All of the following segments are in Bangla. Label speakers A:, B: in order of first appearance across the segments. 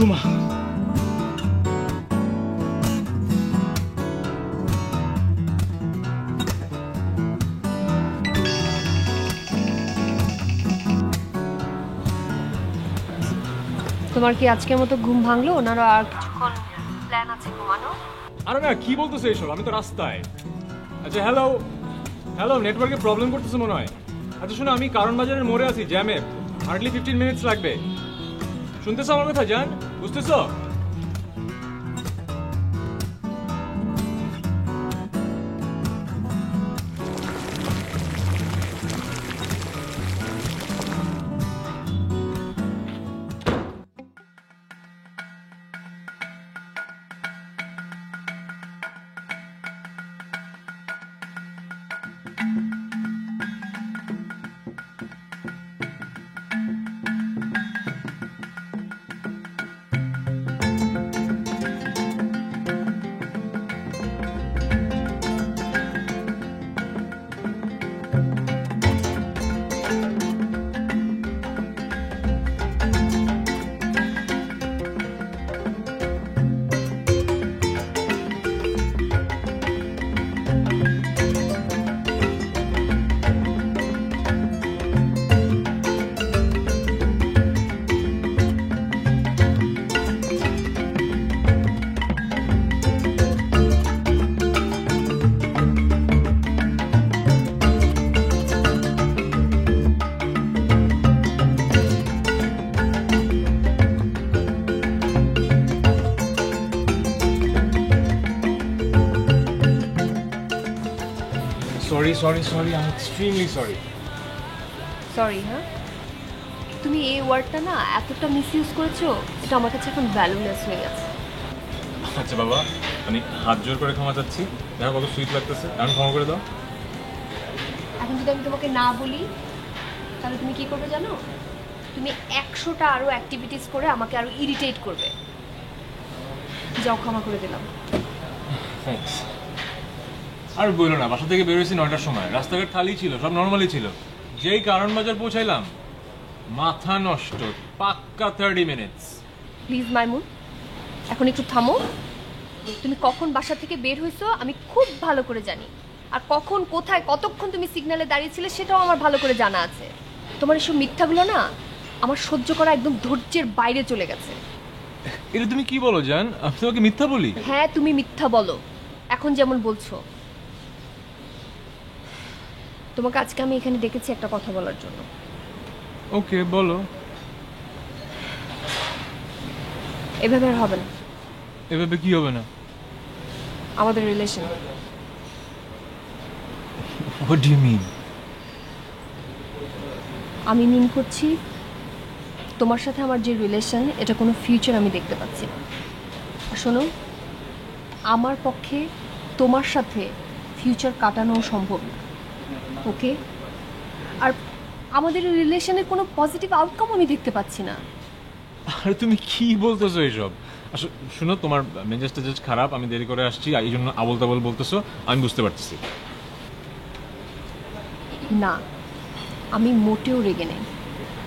A: রুমা,
B: তোমার কি আজকের মতো ঘুম ভাঙলো না আর কিছুক্ষণ প্ল্যান আছে ঘুমানো?
A: আরে না, কি বলতেছে এসব? আমি তো রাস্তায়। আচ্ছা হ্যালো হ্যালো, নেটওয়ার্কে প্রবলেম করতেছে মনে হয়। আচ্ছা শোনো, আমি কারণ বাজারের মোড়ে আছি, জ্যামে, হার্ডলি 15 মিনিটস লাগবে। শুনতেছো আমার কথা জান? বুঝতেছো? Sorry, I am extremely sorry.
B: Sorry? হ্যাঁ, তুমি এই ওয়ার্ডটা না এতটা মিসইউজ করেছো, এটা আমার কাছে এখন ভ্যালুলেস হয়ে গেছে।
A: আচ্ছা বাবা, আমি হাত জোর করে ক্ষমা চাচ্ছি। দেখো কত সুইট লাগতেছে, এখন ক্ষমা করে দাও।
B: এখন যদি আমি তোমাকে না বলি তাহলে তুমি কি করবে জানো? তুমি 100টা আরো অ্যাক্টিভিটিস করে আমাকে আরো ইরিটেট করবে। যাও, ক্ষমা করে দিলাম।
A: থ্যাঙ্কস। আর বললো না, বাসা থেকে বেরোয়েছি 9টার সময়, রাস্তাঘাট খালি ছিল, সব নর্মালি ছিল। যেই কারণ বাজার পৌঁছাইলাম, মাথা নষ্ট, পাক্কা 30 মিনিটস।
B: প্লিজ মাইমুন, এখন একটু থামো। তুমি কখন বাসা থেকে বের হয়েছো আমি খুব ভালো করে জানি, আর কখন কোথায় কতক্ষণ তুমি সিগন্যালে দাঁড়িয়েছিলে সেটাও আমার ভালো করে জানা আছে। তোমার এসব মিথ্যাগুলো না আমার সহ্য করা একদম ধৈর্যের বাইরে চলে গেছে।
A: এটা তুমি কি বলো জান? আমি তোমাকে মিথ্যা বলি?
B: হ্যাঁ, তুমি মিথ্যা বলো, এখন যেমন বলছো। তোমাকে আজকে আমি এখানে ডেকেছি একটা কথা বলার জন্য।
A: ওকে, বলো।
B: এভাবে আর হবে না।
A: এভাবে কি হবে না?
B: আমাদের relation.
A: What do you mean?
B: আমি মিন করছি তোমার সাথে আমার যে রিলেশন, এটা কোনো ফিউচার আমি দেখতে পাচ্ছি না। আর শোনো, আমার পক্ষে তোমার সাথে ফিউচার কাটানো সম্ভব না, ওকে? আর আমাদের রিলেশনের কোনো পজিটিভ আউটকাম আমি দেখতে পাচ্ছি না।
A: আরে তুমি কি বলতেছো এসব? আসলে শুনো, তোমার মেজাজটা জাস্ট খারাপ, আমি দেরি করে আসছি, এই জন্য আবল তাবল বলতেছো, আমি বুঝতে পারতেছি।
B: না, আমি মোটেও রেগে নেই।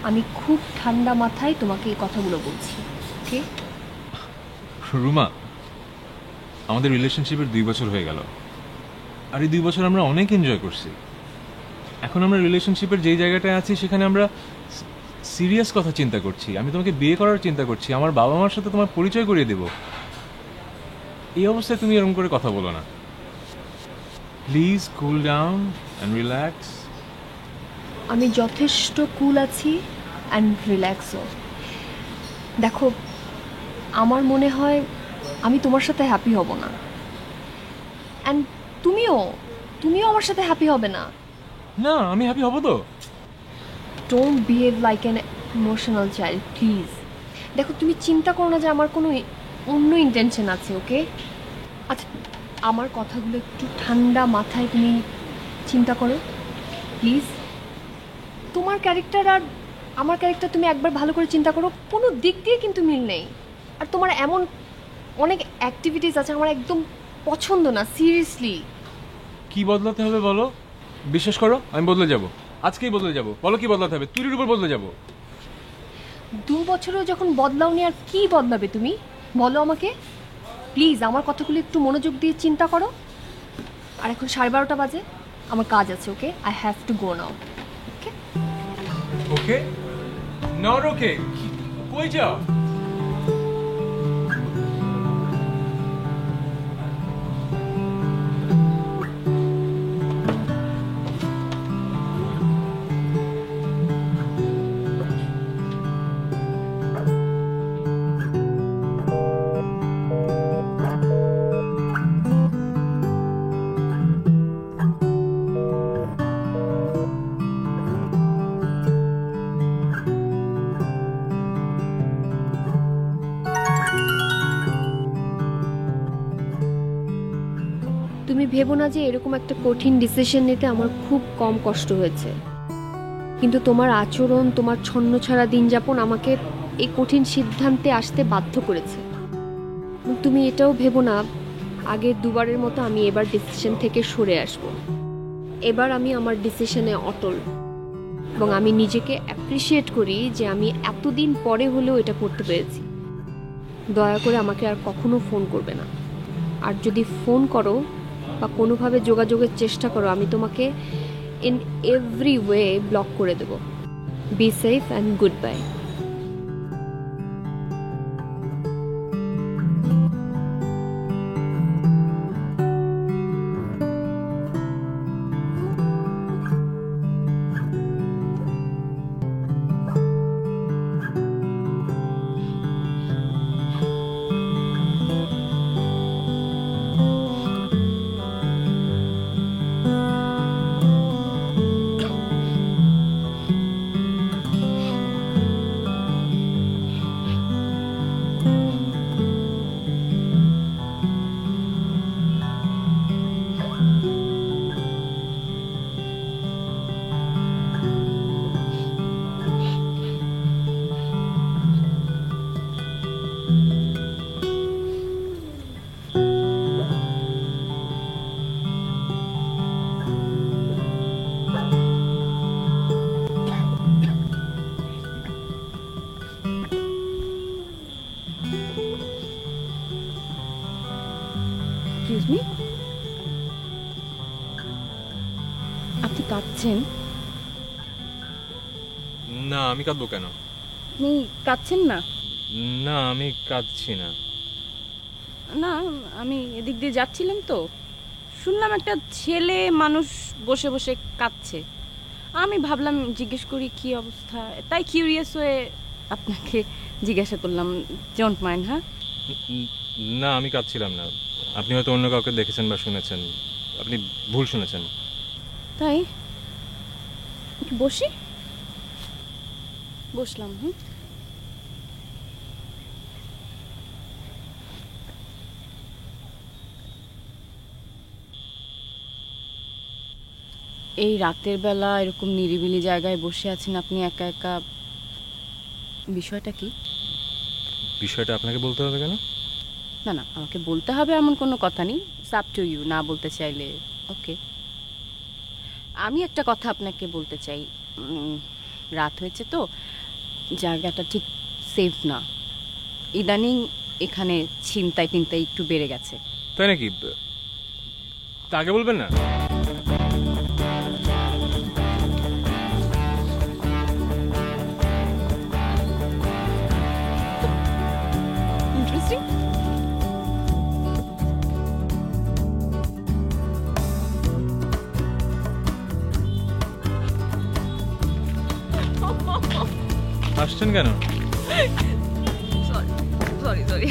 B: আমি খুব ঠান্ডা মাথায় তোমাকে এই কথাগুলো বলছি, ওকে?
A: রুমা, আমাদের রিলেশনশিপের 2 বছর হয়ে গেল, আর এই 2 বছর আমরা অনেক এনজয় করছি। এখন আমরা রিলেশনশিপের যেই জায়গাটায় আছি সেখানে আমরা সিরিয়াস কথা চিন্তা করছি। আমি তোমাকে বিয়ে করার চিন্তা করছি, আমার বাবা মার সাথে তোমার পরিচয় করিয়ে দেব। এই অবস্থায় তুমি এরকম করে কথা বলো না। Please cool down and relax.
B: আমি যথেষ্ট কুল আছি অ্যান্ড রিল্যাক্সও। দেখো, আমার মনে হয় আমি তোমার সাথে হ্যাপি হব না, অ্যান্ড তুমিও আমার সাথে হ্যাপি হবে না।
A: না, আমি হ্যাপি হব তো।
B: Don't behave like an emotional child, please. দেখো, তুমি চিন্তা করো না যে আমার কোনো অন্য ইন্টেনশন আছে, ওকে? আচ্ছা, আমার কথাগুলো একটু ঠান্ডা মাথায় তুমি চিন্তা করো, প্লিজ। তোমার ক্যারেক্টার আর আমার ক্যারেক্টার তুমি একবার ভালো করে চিন্তা করো, কোনো দিক দিয়ে কিন্তু মিল নেই। আর তোমার এমন অনেক অ্যাক্টিভিটিস আছে আমার একদম পছন্দ না, সিরিয়াসলি।
A: কি বদলাতে হবে বলো? বিশ্বাস করো, আমি বদলে যাব, আজকেই বদলে যাব। বলো কি বদলাতে হবে? তুলির উপর বদলে যাব।
B: 2 বছরেও যখন বদলাওনি আর কি বদলাবে তুমি বলো আমাকে। প্লিজ আমার কথাগুলো একটু মনোযোগ দিয়ে চিন্তা করো। আর এখন 12:30 বাজে, আমার কাজ আছে। Okay, I have to go now. Okay
A: okay not okay, কই যাও?
B: তুমি ভেবো না যে এরকম একটা কঠিন ডিসিশন নিতে আমার খুব কম কষ্ট হয়েছে, কিন্তু তোমার আচরণ, তোমার ছন্নছাড়া দিনযাপন আমাকে এই কঠিন সিদ্ধান্তে আসতে বাধ্য করেছে। তুমি এটাও ভেবো না আগের দুবারের মতো আমি এবার ডিসিশন থেকে সরে আসব। এবার আমি আমার ডিসিশনে অটল, এবং আমি নিজেকে অ্যাপ্রিসিয়েট করি যে আমি এতদিন পরে হলেও এটা করতে পেরেছি। দয়া করে আমাকে আর কখনো ফোন করবে না, আর যদি ফোন করো বা কোনোভাবে যোগাযোগের চেষ্টা করো আমি তোমাকে ইন এভরি ওয়ে ব্লক করে দেব। Be safe and good bye.
C: Excuse me, আপনি কাঁদছেন?
A: না, আমি কাঁদবো কেন?
C: আপনি কাঁদছেন না?
A: না, আমি কাঁদছি না।
C: না, আমি এদিক দিয়ে যাচ্ছিলাম তো শুনলাম একটা ছেলে মানুষ বসে বসে কাঁদছে। আমি ভাবলাম জিজ্ঞেস করি কি অবস্থা, তাই কিউরিয়াস হয়ে আপনাকে জিজ্ঞাসা করলাম। Don't mind? হ্যাঁ,
A: না, আমি কাঁদছিলাম না। আপনি হয়তো অন্য কাউকে দেখেছেন বা শুনেছেন। আপনি ভুল শুনেছেন।
C: তাই বসি? বসলাম। হুম, এই রাতের বেলা এরকম নিরিবিলি জায়গায় বসে আছেন আপনি একা একা, বিষয়টা কি?
A: বিষয়টা আপনাকে বলতে হবে কেন?
C: না না, আমাকে বলতে হবে এমন কোনো কথা নেই। আপ টু ইউ, না বলতে চাইলে ওকে। আমি একটা কথা আপনাকে বলতে চাই। রাত হয়েছে তো, জায়গাটা ঠিক সেফ না। ইদানিং এখানে ছিনতাই টিনতাই একটু বেড়ে গেছে।
A: তাই নাকি? তা আগে বলবেন না?
C: ইন্টারেস্টিং।
A: আসছেন কেন?
C: সরি সরি,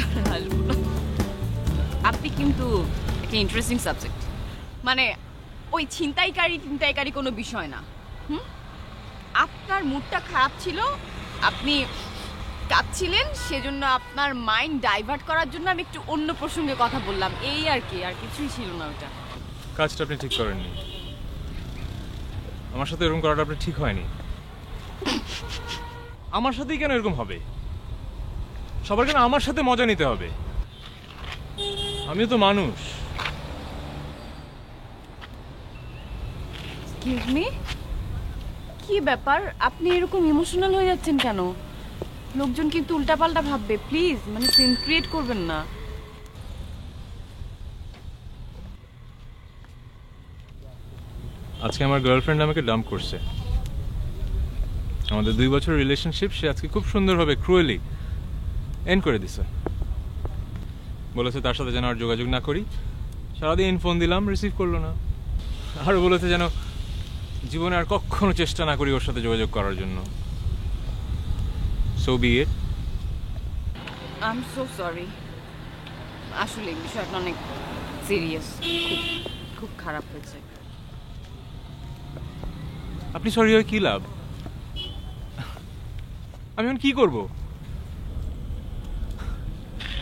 C: আপনি কিন্তু একটা ইন্টারেস্টিং সাবজেক্ট। মানে ওই ছিনতাইকারী কোনো বিষয় না। আপনার মুডটা খারাপ ছিল, আপনি কাঁদছিলেন, সেজন্য আপনার মাইন্ড ডাইভার্ট করার জন্য আমি একটু অন্য প্রসঙ্গে কথা বললাম, এই আর কি, আর কিছুই ছিল না ওটা।
A: কাজটা আপনি ঠিক করেননি। আমার সাথে এরকম করাটা আপনি ঠিক হয়নি। আমার সাথেই কেন এরকম হবে? সবার কেন আমার সাথে মজা নিতে হবে? আমিও তো মানুষ।
C: এক্সকিউজ মি, কি ব্যাপার, আপনি এরকম ইমোশনাল হয়ে যাচ্ছেন কেন? লোকজন কিন্তু উল্টাপাল্টা ভাববে, প্লিজ মানে সিন ক্রিয়েট করবেন না।
A: আজকে আমার গার্লফ্রেন্ড আমাকে ডাম্প করছে। আমাদের 2 বছর রিলেশনশিপ সে আজকে খুব সুন্দরভাবে ক্রুয়েলি এন্ড করে দিছে। বলেছে তার সাথে যেন আর যোগাযোগ না করি। সারাদিন ফোন দিলাম, রিসিভ করলো না। আরও বলেছে যেন জীবনে আর কখনো চেষ্টা না করি ওর সাথে যোগাযোগ করার জন্য। So be it.
C: I am so sorry. আসলে বিষয়টা অনেক সিরিয়াস, খুব খুব খারাপ হয়েছে।
A: আপনি সরি হয়ে কি লাভ? আমি এখন কি করব?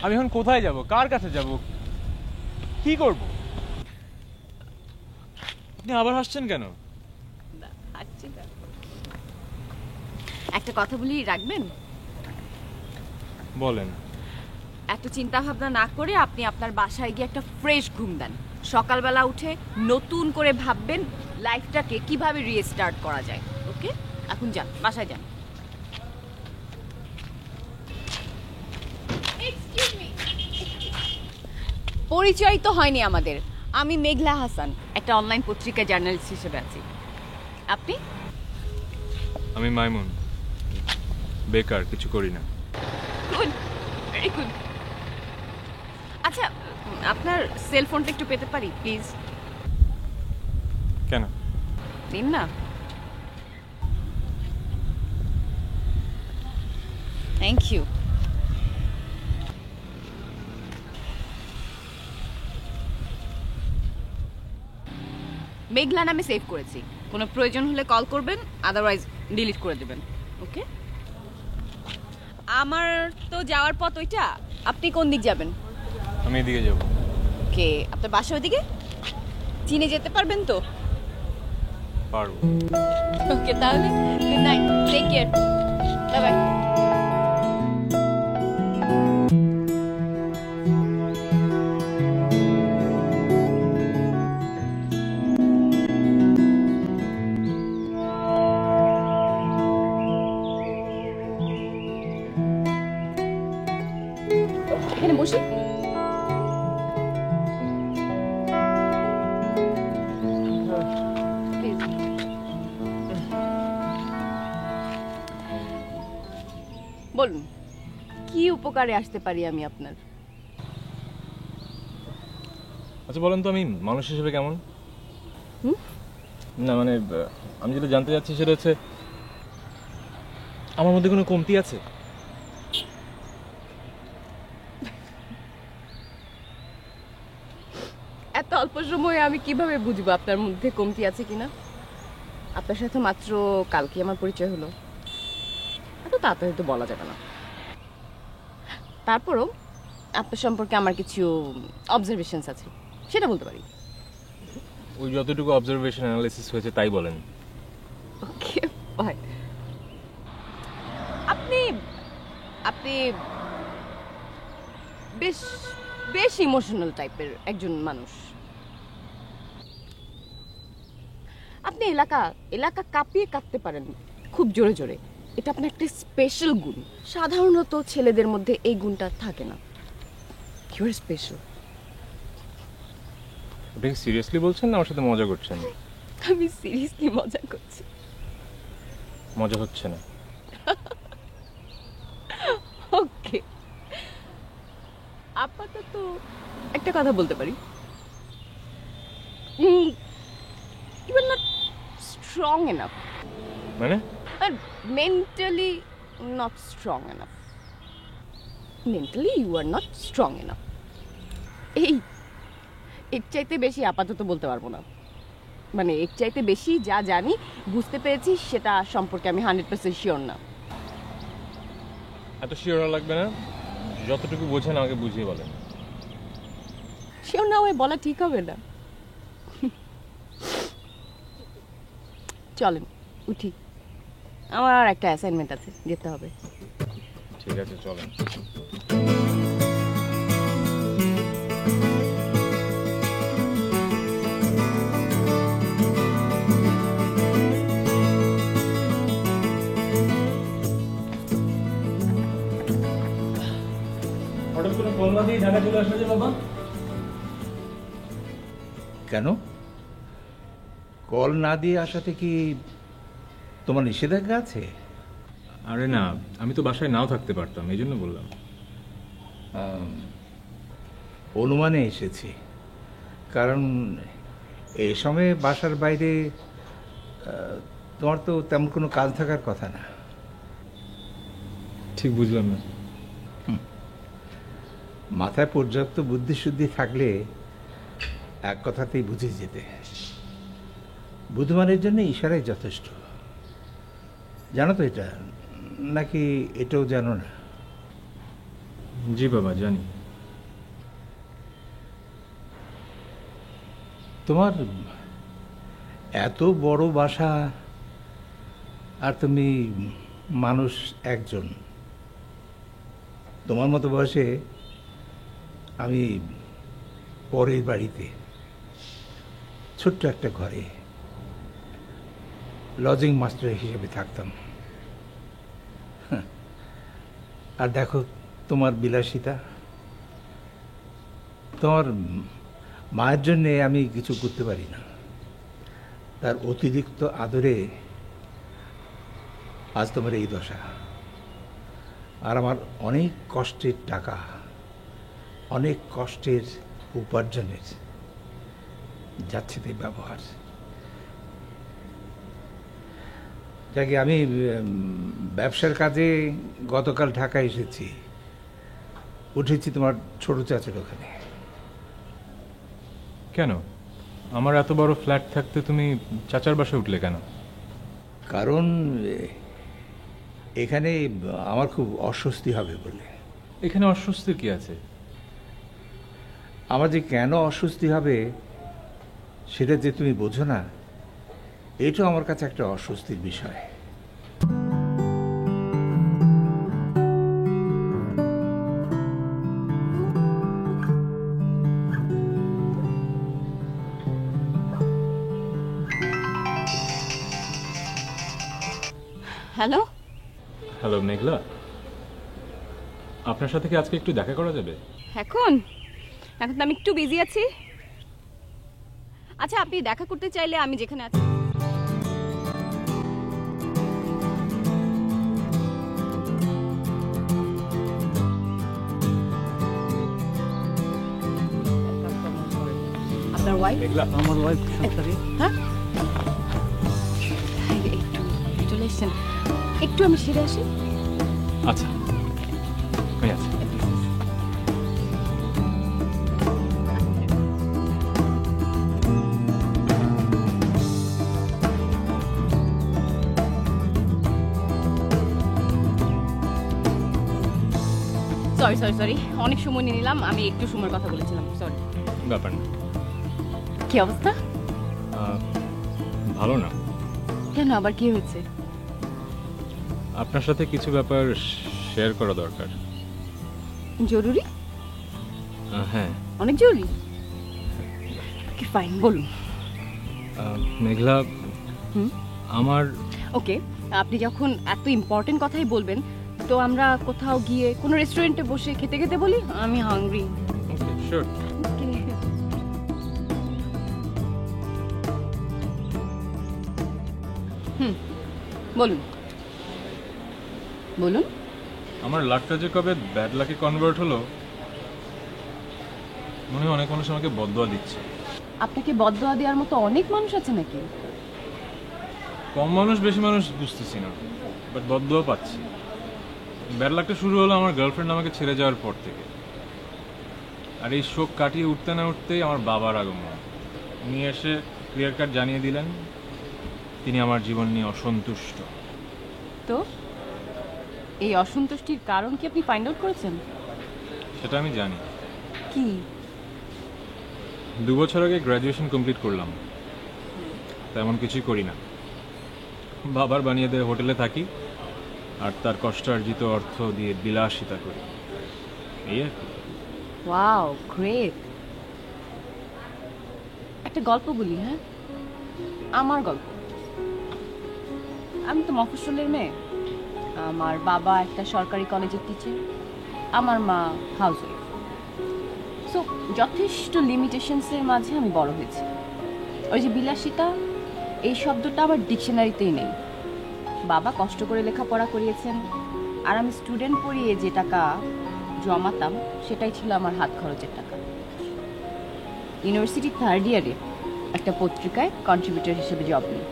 A: আমি এখন কোথায় যাব? কার কাছে যাব? কি করব? আপনি আবার হাসছেন কেন?
C: একটা কথা বলি, রাখবেন?
A: বলেন।
C: এত চিন্তা ভাবনা না করে আপনি আপনার বাসায় গিয়ে একটা ফ্রেশ ঘুম দেন। সকালবেলা উঠে নতুন করে ভাববেন লাইফটাকে কিভাবে রিস্টার্ট করা যায়। ওকে, এখন যান, বাসায় যান। পরিচয় তো হয়নি আমাদের। আমি মেঘলা হাসান, একটা অনলাইন পত্রিকা জার্নালিস্ট হিসেবে আছি। আপনি?
A: আমি মাইমুন, বেকার, কিছু করি না।
C: Good, very good. আচ্ছা, আপনার সেল ফোনটা একটু পেতে পারি প্লিজ?
A: কেন?
C: দিন না। Thank you. মেঘলা নামে সেভ করেছি, কোনো প্রয়োজন হলে কল করবেন, আদারওয়াইজ ডিলিট করে দেবেন। ওকে? আমার তো যাওয়ার পথ ওইটা। আপনি কোন দিক যাবেন?
A: আমি এদিকে যাব।
C: ওকে, আপনার বাসা ওইদিকে? চিনে যেতে পারবেন তো?
A: পারবো।
C: ওকে, তাহলে good night, take care, bye bye. এখানে বসি। বলুন, কি উপকারে আসতে পারি আমি আপনার?
A: আচ্ছা বলেন তো, আমি মানুষ হিসেবে কেমন? না মানে আমি যেটা জানতে চাচ্ছি সেটা হচ্ছে, আমার মধ্যে কোনো কমতি আছে?
C: এত অল্প সময়ে আমি কিভাবে বুঝবো আপনার মধ্যে কমতি আছে কিনা? আপনার সাথে মাত্র কালকে আমার পরিচয় হলো, এত তাড়াতাড়ি তো বলা যাবে না। তারপরও আপনার সম্পর্কে আমার কিছু অবজারভেশনস আছে, সেটা বলতে পারি।
A: ওই যতটুকু অবজারভেশন অ্যানালিসিস হয়েছে তাই বলেন।
C: Okay fine. আপনি আপনি বেশ বেশ ইমোশনাল টাইপের একজন মানুষ। আপনি এলাকা এলাকা কাঁপিয়ে কাঁদতে পারেন খুব জোরে জোরে, এটা আপনার একটা স্পেশাল গুণ। সাধারণত ছেলেদের মধ্যে এই গুণটা থাকে না। You are special.
A: আপনি কি সিরিয়াসলি বলছেন না আমার সাথে মজা করছেন?
C: আমি সিরিয়াসলি মজা করছি।
A: মজা হচ্ছে না।
C: ওকে, আপাতত একটা কথা বলতে পারি, you are not strong enough.
A: মানে?
C: Mentally not strong enough. Mentally you are not strong enough. এই এর চাইতে বেশি আপাতত বলতে পারবো না। মানে এর চাইতে বেশি যা জানি, বুঝতে পেরেছি, সেটা সম্পর্কে আমি 100% শিওর না।
A: এত শিওর হওয়া লাগবে না, যতটুকু বোঝেন আমাকে বুঝিয়ে বলেন।
C: শিওর না হয়ে বলা ঠিক হবে না। চলেন উঠি, আমার আর একটা অ্যাসাইনমেন্ট আছে, যেতে হবে।
A: ঠিক আছে, চলেন।
D: না দিয়ে ঢাকা চলে আসলে যে বাবা?
E: কেন? কল না দিয়ে আসাতে কি তোমার নিষেধাজ্ঞা আছে?
A: আরে না, আমি তো বাসায় নাও থাকতে পারতাম, এই জন্য বললাম।
E: অনুমানে এসেছি, কারণ এই সময়ে বাসার বাইরে তোমার তো তেমন কোনো কাজ থাকার কথা না।
A: ঠিক বুঝলাম না।
E: মাথায় পর্যাপ্ত বুদ্ধিশুদ্ধি থাকলে এক কথাতেই বুঝে যেতে। বুধবারের জন্য ইশারাই যথেষ্ট। জানো তো এটা, নাকি এটাও জানো না?
A: জি বাবা, জানি।
E: তোমার এত বড় বাসা, আর তুমি মানুষ একজন। তোমার মতো বয়সে আমি পরের বাড়িতে ছোট্ট একটা ঘরে লজিং মাস্টার হিসেবে থাকতাম। আর দেখো তোমার বিলাসিতা। তোমার মায়ের জন্যে আমি কিছু করতে পারি না, তার অতিরিক্ত আদরে আজ তোমার এই দশা। আর আমার অনেক কষ্টের টাকা, অনেক কষ্টের উপার্জনের যাচ্ছে তাই ব্যবহার। যাকে আমি ব্যবসার কাজে গতকাল ঢাকা এসেছি, উঠেছি তোমার ছোট চাচার ওখানে।
A: কেন? আমার এত বড় ফ্ল্যাট থাকতে তুমি চাচার বাসায় উঠলে কেন?
E: কারণ এখানে আমার খুব অস্বস্তি হবে বলে।
A: এখানে অস্বস্তির কি আছে?
E: আমার যে কেন অস্বস্তি হবে সেটা যে তুমি বোঝো না, এটাও আমার কাছে একটা অস্বস্তির বিষয়।
C: হ্যালো,
A: হ্যালো মেঘলা, আপনার সাথে কি আজকে একটু দেখা করা যাবে?
C: এখন এখন তো আমি একটু বিজি আছি। আচ্ছা, আপনি দেখা করতে চাইলে আমি যেখানে আছি। আপনার ওয়াইফ?
A: মেঘলা,
D: আমার ওয়াইফ সংসারী।
C: হ্যাঁ, একটু চলে এসছেন, একটু আমি সেরে আসি।
A: আচ্ছা, আমি আছি।
C: সরি সরি সরি, অনেক সময় নিয়ে নিলাম, আমি একটু সময়ের কথা বলেছিলাম, সরি।
A: ব্যাপার না।
C: কি অবস্থা?
A: ভালো না।
C: কেন, আবার কি হয়েছে?
A: আপনার সাথে কিছু ব্যাপার শেয়ার করা দরকার।
C: জরুরি?
A: হ্যাঁ।
C: অনেক জরুরি? কি, ফাইন, বলুন।
A: মেঘলা,
C: হুম,
A: আমার
C: ওকে, আপনি যখন এত ইম্পর্টেন্ট কথাই বলবেন, তো আমরা কোথাও গিয়ে কোনো রেস্টুরেন্টে বসে খেতে খেতে বলি, আমি হাংরি।
A: ওকে, শিওর।
C: হুম, বলুন বলুন।
A: আমার লাকটা যে কবে ব্যাড লাকে কনভার্ট হলো, মনে হয় অনেক মানুষ আমাকে বদদোয়া দিচ্ছে।
C: আপনাকে বদদোয়া দেওয়ার মতো অনেক মানুষ আছে নাকি?
A: কম মানুষ বেশি মানুষ বুঝতেছি না, বাট বদদোয়া পাচ্ছি। ব্যাড লাকটা শুরু হলো আমার গার্লফ্রেন্ড আমাকে ছেড়ে যাওয়ার পর থেকে। আর এই শোক কাটিয়ে উঠতে না উঠতেই আমার বাবার আগমন। উনি এসে ক্লিয়ার কাট জানিয়ে দিলেন তিনি আমার জীবন নিয়ে অসন্তুষ্ট।
C: তো এই অসন্তুষ্টির কারণ কি আপনি ফাইন্ড আউট করেছেন?
A: সেটা আমি জানি।
C: কি?
A: 2 বছর আগে গ্র্যাজুয়েশন কমপ্লিট করলাম, তেমন কিছুই করি না। বাবার বানিয়ে দেওয়া হোটেলে থাকি আর তার কষ্টার্জিত অর্থ দিয়ে বিলাসিতা করি, এই আর কি।
C: Wow, great. একটা গল্প বলি, হ্যাঁ, আমার গল্প। আমি তো মফস্বলের মেয়ে। আমার বাবা একটা সরকারি কলেজের টিচার, আমার মা হাউস ওয়াইফ। সো যথেষ্ট লিমিটেশনসের মাঝে আমি বড় হয়েছি। ওই যে বিলাসিতা, এই শব্দটা আবার ডিকশনারিতেই নেই। বাবা কষ্ট করে লেখাপড়া করিয়েছেন, আর আমি স্টুডেন্ট পড়িয়ে যে টাকা জমাতাম সেটাই ছিল আমার হাত খরচের টাকা। ইউনিভার্সিটি থার্ড ইয়ারে একটা পত্রিকায় কন্ট্রিবিউটর হিসেবে জব নিই।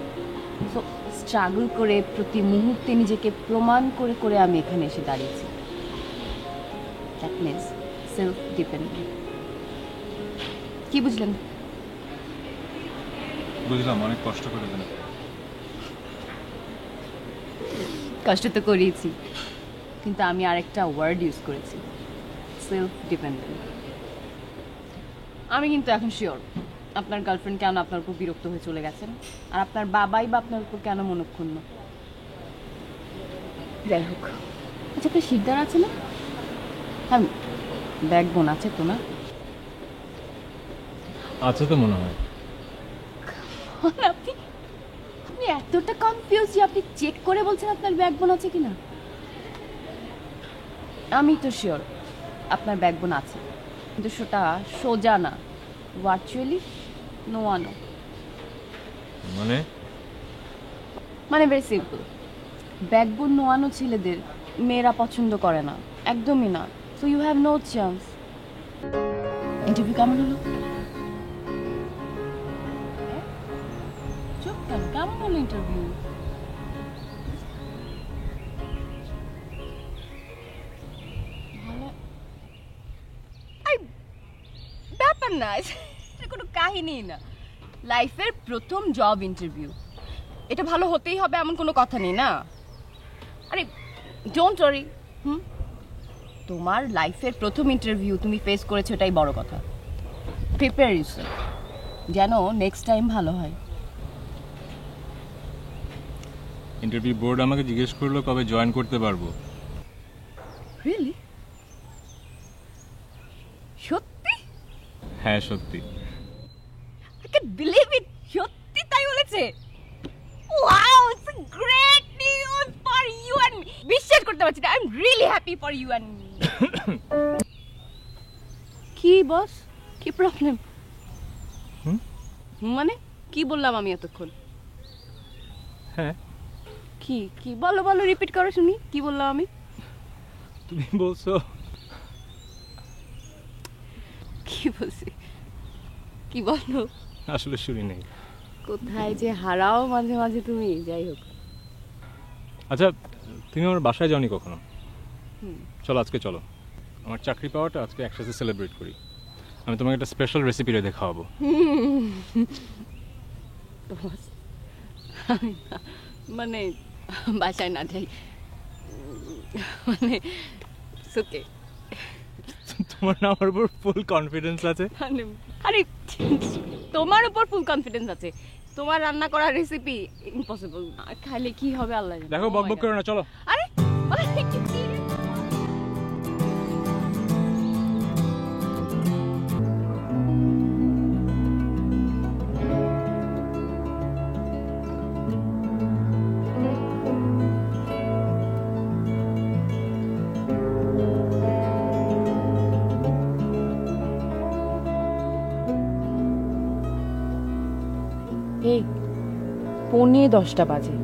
C: সো স্ট্রাগল করে প্রতি মুহূর্তে নিজেকে প্রমাণ করে করে আমি এখানে এসে দাঁড়িয়েছি। That means self dependent. কি বুঝলেন?
A: বুঝলাম, অনেক কষ্ট করে দেন।
C: কষ্ট তো করিয়েছি, কিন্তু আমি আরেকটা ওয়ার্ড ইউজ করেছি, সেলফ ডিপেন্ডেন্ট। আমি কিন্তু এখন শিওর আপনার গার্লফ্রেন্ড কেন আপনার উপর বিরক্ত হয়ে চলে গেছেন, আর আপনার বাবাই বা আপনার উপর কেন মনক্ষুণ্ণ। যাই হোক, আচ্ছা আপনার শিকদার আছে না? হ্যাঁ, ব্যাকবোন আছে তো না?
A: আছে তো মনে হয়।
C: আপনি আপনি এতটা কনফিউজ যে আপনি চেক করে বলছেন আপনার ব্যাকবোন আছে কিনা? আমি তো শিওর আপনার ব্যাকবোন আছে, কিন্তু সেটা সোজা না, ভার্চুয়ালি নোয়ানো।
A: মানে
C: ভেরি সিম্পল, ব্যাকবোন নোয়ানো ছেলেদের মেয়েরা পছন্দ করে না, একদমই না। So you have no chance. Interview কেমন হলো? চুপ কেন? কেমন হলো ইন্টারভিউ? ভালো। ব্যাপার না, এটা কোনো কাহিনী না। লাইফের প্রথম জব ইন্টারভিউ, এটা ভালো হতেই হবে এমন কোনো কথা নেই না। আরে ডোন্ট ওয়ারি, তোমার লাইফের প্রথম ইন্টারভিউ তুমি ফেস করেছো, এটাই বড় কথা। প্রিপেয়ার ইউরসেলফ, যেন নেক্সট টাইম ভালো হয়।
A: ইন্টারভিউ বোর্ড আমাকে জিজ্ঞেস করলো কবে জয়েন করতে পারবো।
C: রিয়েলি? সত্যি?
A: হ্যাঁ সত্যি।
C: I can't believe it! সত্যি তাই বলেছে? Wow, it's a great news for you and me. বিশ্বাস করতে পারছি না। I'm really happy for you and me. কি বস? কি প্রবলেম? মানে কি বললাম আমি এতক্ষণ?
A: হ্যাঁ,
C: কি কি বলো বলো, রিপিট করো শুনি। কি বললাম আমি?
A: তুমি বলছো।
C: কি বলছি? কি বলো?
A: আসলে শুনি নেই।
C: কোথায় যে হারাও মাঝে মাঝে তুমি। যাই হোক,
A: আচ্ছা, তুমি আমার বাসায় যাওনি কখনো? চলো আজকে চলো, আমার চাকরি পাওয়াটা আজকে একসাথে সেলিব্রেট করি। আমি তোমাকে একটা স্পেশাল রেসিপি রেঁধে খাওয়াবো।
C: মানে বাসায় না যাই, মানে ওকে।
A: তোমার না আমার উপর ফুল কনফিডেন্স আছে।
C: আরে তোমার উপর ফুল কনফিডেন্স আছে, তোমার রান্না করা রেসিপি ইম্পসিবল। খাইলে কি হবে আল্লাহ জানে।
A: দেখো, বকবক করো না, চলো।
C: আরে এই 9:45 বাজে।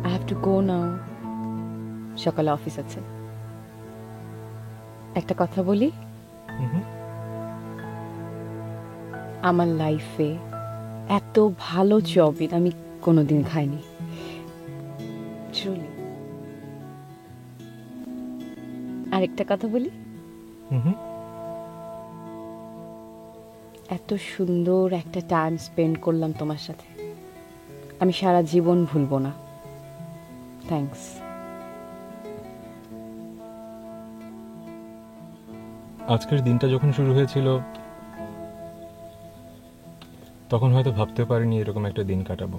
C: আই হ্যাভ টু গো নাও। সকালে অফিস আছে। একটা কথা বলি, আমার লাইফে এত ভালো জব আমি কোনোদিন খাইনি। ট্রুলি। আরেকটা কথা বলি, এত সুন্দর একটা টাইম স্পেন্ড করলাম তোমার সাথে, আমি সারা জীবন ভুলবো না। থ্যাঙ্কস।
A: আজকের দিনটা যখন শুরু হয়েছিল তখন হয়তো ভাবতে পারিনি এরকম একটা দিন কাটাবো।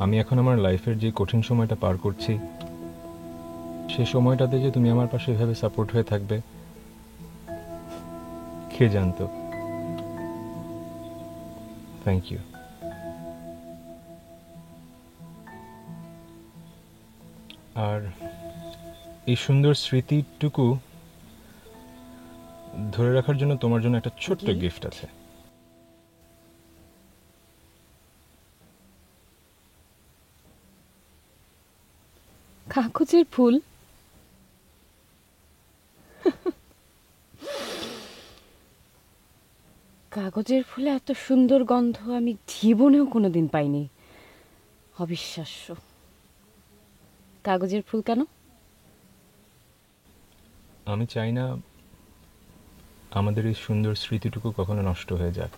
A: আমি এখন আমার লাইফের যে কঠিন সময়টা পার করছি, সেই সময়টাতে যে তুমি আমার পাশে এভাবে সাপোর্ট হয়ে থাকবে কে জানতো। Thank you. আর এই সুন্দর স্মৃতিটুকু ধরে রাখার জন্য তোমার জন্য একটা ছোট্ট গিফট আছে।
C: কাগজের ফুল? কাগজের ফুলে এত সুন্দর গন্ধ আমি জীবনেও কোনোদিন পাইনি। অবিশ্বাস্য। কাগজের ফুল কেন?
A: আমি চাই না আমাদের এই সুন্দর স্মৃতিটুকু কখনো নষ্ট হয়ে যাক,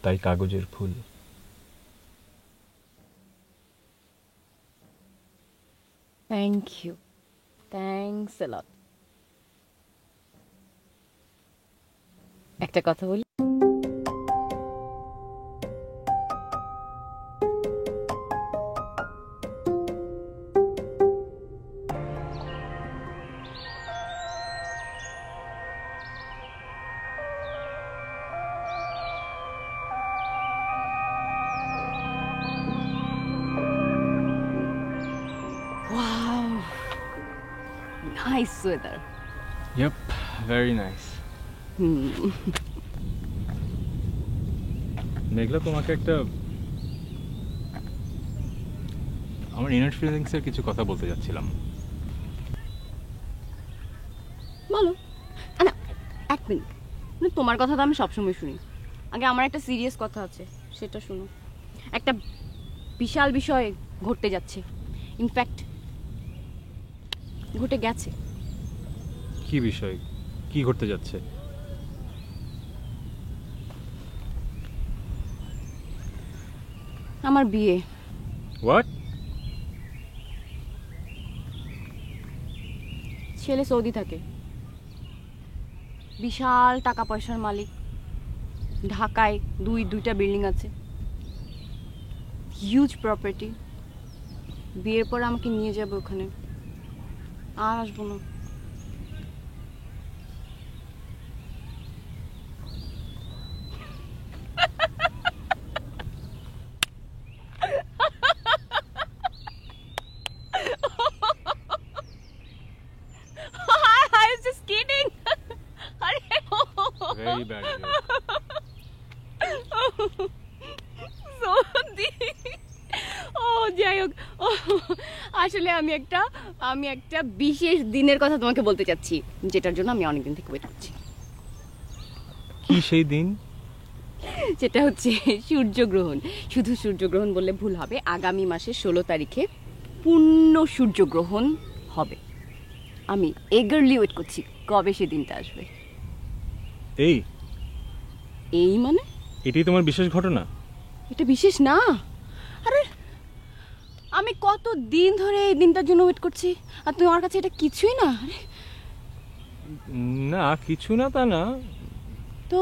A: তাই কাগজের ফুল।
C: Thank you, thanks a lot. একটা কথা বলি, wow, nice weather.
A: Yep, very nice. মেঘলা, তোমাকে একটা আমার ইনার ফিলিংসের কিছু কথা বলতে যাচ্ছিলাম।
C: বলো। না, এক মিনিট, তোমার কথা তো আমি সবসময় শুনি, আগে আমার একটা সিরিয়াস কথা আছে, সেটা শুনো। একটা বিশাল বিষয় ঘটতে যাচ্ছে, ইনফ্যাক্ট ঘটে গেছে।
A: কি বিষয়? কি ঘটতে যাচ্ছে?
C: আমার বিয়ে।
A: হোয়াট?
C: ছেলে সৌদি থাকে, বিশাল টাকা পয়সার মালিক, ঢাকায় দুইটা বিল্ডিং আছে, হিউজ প্রপার্টি। বিয়ের পর আমাকে নিয়ে যাবে ওখানে, আর আসবো না। I was just kidding.
A: Very bad joke.
C: Saudi. ও যাই হোক, আসলে আমি একটা বিশেষ দিনের কথা তোমাকে বলতে চাচ্ছি, যেটার জন্য আমি অনেকদিন থেকে ওয়েট করছি।
A: কি সেই দিন?
C: সেটা হচ্ছে সূর্যগ্রহণ। শুধু সূর্যগ্রহণ বললে ভুল হবে, আগামী মাসের 16 তারিখে পূর্ণ সূর্যগ্রহণ হবে। আমি এগারলি ওয়েট করছি কবে সে দিনটা আসবে। এই মানে
A: এটাই তোমার বিশেষ ঘটনা?
C: এটা বিশেষ না। আরে আমি কত দিন ধরে এই দিনটার জন্য ওয়েট করছি, আর তুমি আমার কাছে এটা কিছুই না। আরে
A: না, কিছু না তা না।
C: তো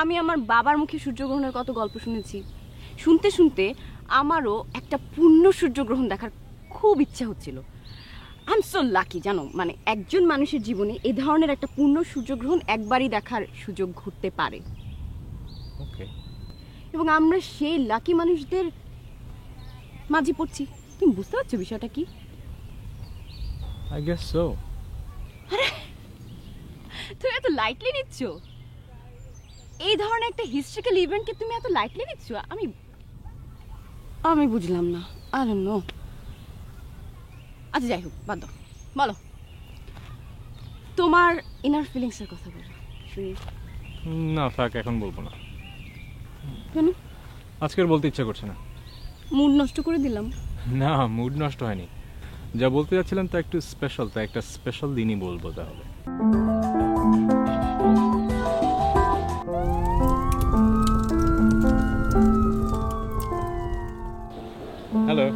C: আমি আমার বাবার মুখে সূর্যগ্রহণের কত গল্প শুনেছি, শুনতে শুনতে আমারও একটা পূর্ণ সূর্যগ্রহণ দেখার খুব ইচ্ছা হচ্ছিল। আই এম সো লাকি, জানো, মানে একজন মানুষের জীবনে এই ধরনের একটা পূর্ণ সূর্যগ্রহণ একবারই দেখার সুযোগ ঘটতে পারে।
A: ওকে।
C: এবং আমরা সেই লাকি মানুষদের মাঝে পড়ছি। তুমি বুঝতে পারছো বিষয়টা কি?
A: I guess so.
C: তুমি এত লাইটলি নিচ্ছ এই ধরনের একটা হিস্ট্রিক্যাল ইভেন্টকে, তুমি এত লাইটলি নিচ্ছ, আমি বুঝলাম না। I don't know. আচ্ছা যাই হোক, বাদ দাও। বলো, তোমার ইনার ফিলিংস এর কথা বলো শুনি।
A: না থাক, এখন বলবো না।
C: কেন?
A: আজকের বলতে ইচ্ছা করছে না।
C: মুড নষ্ট করে দিলাম?
A: না, মুড নষ্ট হয়নি। যা বলতে যাচ্ছিলাম তা একটু স্পেশাল, তা একটা স্পেশাল দিনই বলবো তাহলে। হ্যালো।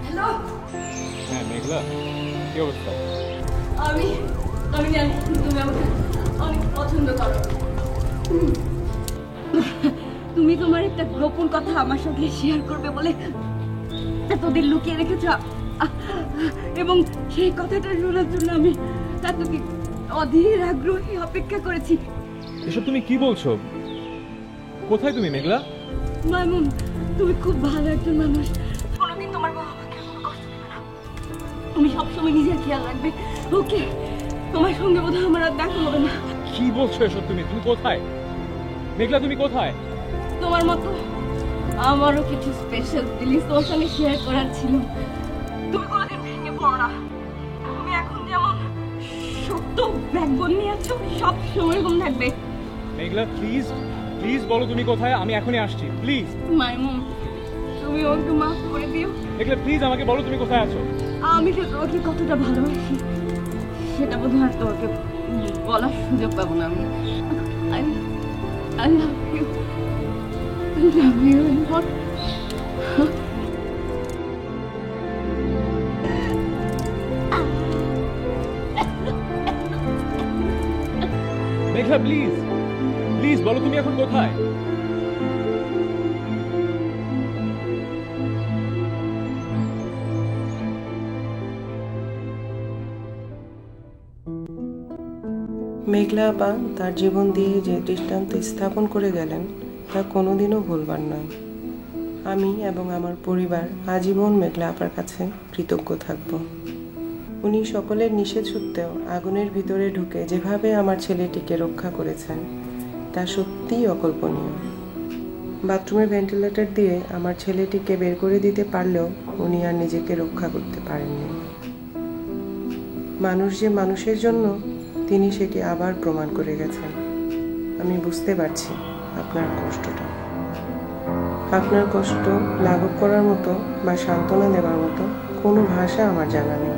C: হ্যালো।
A: হ্যাঁ মেঘলা, কি অবস্থা?
C: আমি জানি তুমি আমাকে অনেক পছন্দ করো। তুমি তোমার একটা গোপন কথা আমার সঙ্গে শেয়ার করবে বলে এতদিন লুকিয়ে রেখেছ, এবং সেই কথাটা শোনার জন্য আমি এতদিন অধীর আগ্রহে অপেক্ষা করেছি।
A: এসব তুমি কি বলছো? কোথায় তুমি মেঘলা?
C: মামুন, তুমি খুব ভালো একজন মানুষ। কোনোদিন তোমার বাবা আমাকে কোনো কষ্ট দেবে না। তুমি সবসময় নিজের খেয়াল রাখবে, ওকে? তোমার সঙ্গে বোধহয় আমার আর দেখা হবে না।
A: কি বলছো এসব তুমি? তুমি কোথায় মেঘলা? তুমি কোথায়?
C: তোমার মতো আমারও কিছু স্পেশাল ফিলিংস তোমার সঙ্গে শেয়ার করার ছিল। তুমি কোনোদিন ভেঙে পড়ো না। তুমি এখন যেমন শক্ত ব্যাকবোন নিয়ে আছো, সব সময় এরকম থাকবে।
A: মেঘলা প্লিজ, প্লিজ বলো তুমি কোথায়? আমি এখনই আসছি, প্লিজ।
C: মাইমুন, তুমি ওকে মাফ করে দিও।
A: মেঘলা প্লিজ আমাকে বলো তুমি কোথায় আছো।
C: আমি যে তোমাকে কতটা ভালোবাসি সেটা বোধহয় আর তোমাকে বলার সুযোগ পাবো না আমি। I love you. I love you a lot.
A: Meghla please, please বলো তুমি এখন কোথায়?
F: মেঘলা আপা তার জীবন দিয়ে যে দৃষ্টান্ত স্থাপন করে গেলেন তা কোনোদিনও ভুলবার নয়। আমি এবং আমার পরিবার আজীবন মেঘলা আপার কাছে কৃতজ্ঞ থাকব। উনি সকলের নিষেধ সত্ত্বেও আগুনের ভিতরে ঢুকে যেভাবে আমার ছেলেটিকে রক্ষা করেছেন তা সত্যিই অকল্পনীয়। বাথরুমের ভেন্টিলেটর দিয়ে আমার ছেলেটিকে বের করে দিতে পারলেও উনি আর নিজেকে রক্ষা করতে পারেননি। মানুষ যে মানুষের জন্য, তিনি সেটি আবার প্রমাণ করে গেছেন। আমি বুঝতে পারছি আপনার কষ্টটা। আপনার কষ্ট লাঘব করার মতো বা সান্ত্বনা দেওয়ার মতো কোনো ভাষা আমার জানা নেই।